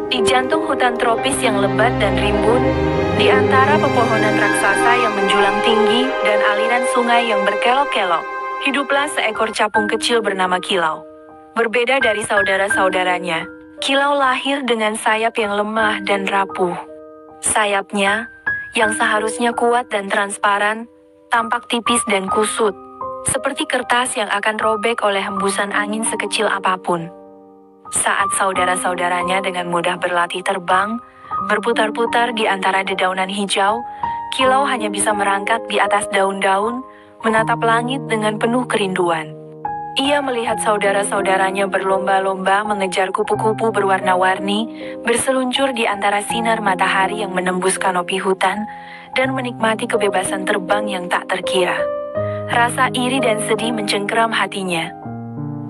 Di jantung hutan tropis yang lebat dan rimbun, di antara pepohonan raksasa yang menjulang tinggi dan aliran sungai yang berkelok-kelok, hiduplah seekor capung kecil bernama Kilau. Berbeda dari saudara-saudaranya, Kilau lahir dengan sayap yang lemah dan rapuh. Sayapnya, yang seharusnya kuat dan transparan, tampak tipis dan kusut, seperti kertas yang akan robek oleh hembusan angin sekecil apapun. Saat saudara-saudaranya dengan mudah berlatih terbang, berputar-putar di antara dedaunan hijau, Kilau hanya bisa merangkak di atas daun-daun, menatap langit dengan penuh kerinduan. Ia melihat saudara-saudaranya berlomba-lomba mengejar kupu-kupu berwarna-warni, berseluncur di antara sinar matahari yang menembus kanopi hutan, dan menikmati kebebasan terbang yang tak terkira. Rasa iri dan sedih mencengkeram hatinya.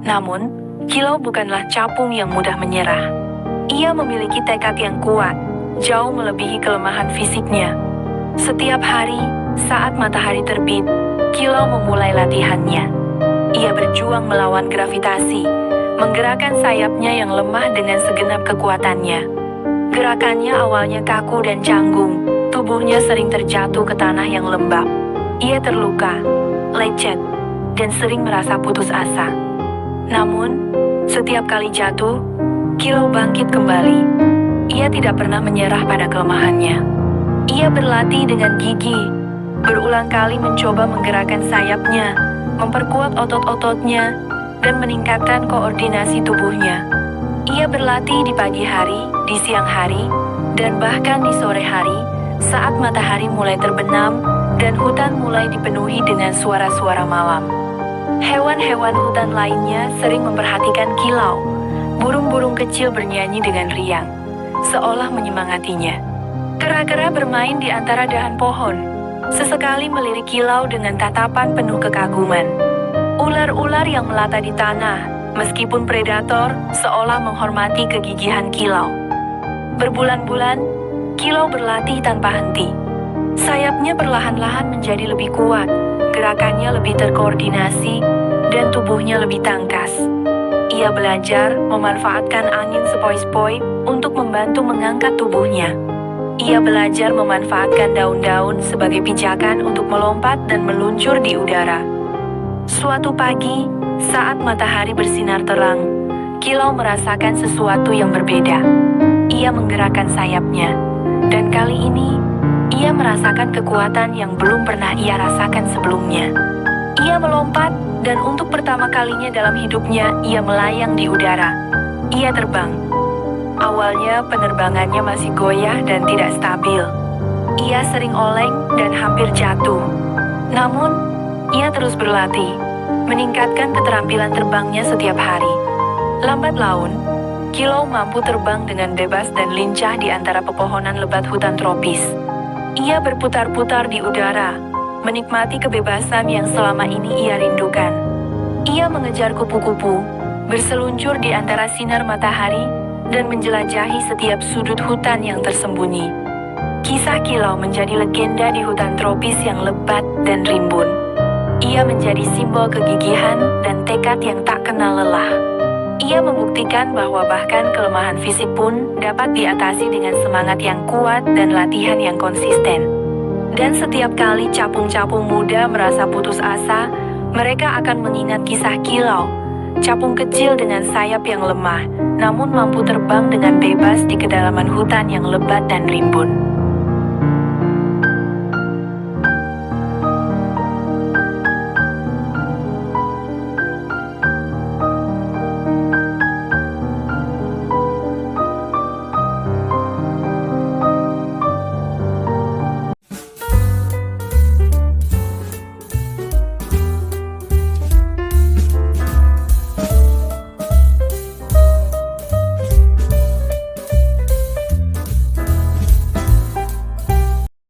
Namun, Kilau bukanlah capung yang mudah menyerah. Ia memiliki tekad yang kuat, jauh melebihi kelemahan fisiknya. Setiap hari, saat matahari terbit, Kilau memulai latihannya. Ia berjuang melawan gravitasi, menggerakkan sayapnya yang lemah dengan segenap kekuatannya. Gerakannya awalnya kaku dan canggung, tubuhnya sering terjatuh ke tanah yang lembab. Ia terluka, lecet, dan sering merasa putus asa. Namun, setiap kali jatuh, Kilau bangkit kembali. Ia tidak pernah menyerah pada kelemahannya. Ia berlatih dengan gigih, berulang kali mencoba menggerakkan sayapnya, memperkuat otot-ototnya, dan meningkatkan koordinasi tubuhnya. Ia berlatih di pagi hari, di siang hari, dan bahkan di sore hari, saat matahari mulai terbenam dan hutan mulai dipenuhi dengan suara-suara malam. Hewan-hewan hutan lainnya sering memperhatikan Kilau. Burung-burung kecil bernyanyi dengan riang, seolah menyemangatinya. Kera-kera bermain di antara dahan pohon, sesekali melirik Kilau dengan tatapan penuh kekaguman. Ular-ular yang melata di tanah, meskipun predator, seolah menghormati kegigihan Kilau. Berbulan-bulan, Kilau berlatih tanpa henti. Sayapnya perlahan-lahan menjadi lebih kuat, gerakannya lebih terkoordinasi, dan tubuhnya lebih tangkas. Ia belajar memanfaatkan angin sepoi-sepoi untuk membantu mengangkat tubuhnya. Ia belajar memanfaatkan daun-daun sebagai pijakan untuk melompat dan meluncur di udara. Suatu pagi, saat matahari bersinar terang, Kilau merasakan sesuatu yang berbeda. Ia menggerakkan sayapnya, dan kali ini, ia merasakan kekuatan yang belum pernah ia rasakan sebelumnya. Ia melompat, dan untuk pertama kalinya dalam hidupnya, ia melayang di udara. Ia terbang. Awalnya penerbangannya masih goyah dan tidak stabil. Ia sering oleng dan hampir jatuh. Namun, ia terus berlatih, meningkatkan keterampilan terbangnya setiap hari. Lambat laun, Kilau mampu terbang dengan bebas dan lincah di antara pepohonan lebat hutan tropis. Ia berputar-putar di udara, menikmati kebebasan yang selama ini ia rindukan. Ia mengejar kupu-kupu, berseluncur di antara sinar matahari, dan menjelajahi setiap sudut hutan yang tersembunyi. Kisah Kilau menjadi legenda di hutan tropis yang lebat dan rimbun. Ia menjadi simbol kegigihan dan tekad yang tak kenal lelah. Ia membuktikan bahwa bahkan kelemahan fisik pun dapat diatasi dengan semangat yang kuat dan latihan yang konsisten. Dan setiap kali capung-capung muda merasa putus asa, mereka akan mengingat kisah Kilau, capung kecil dengan sayap yang lemah, namun mampu terbang dengan bebas di kedalaman hutan yang lebat dan rimbun.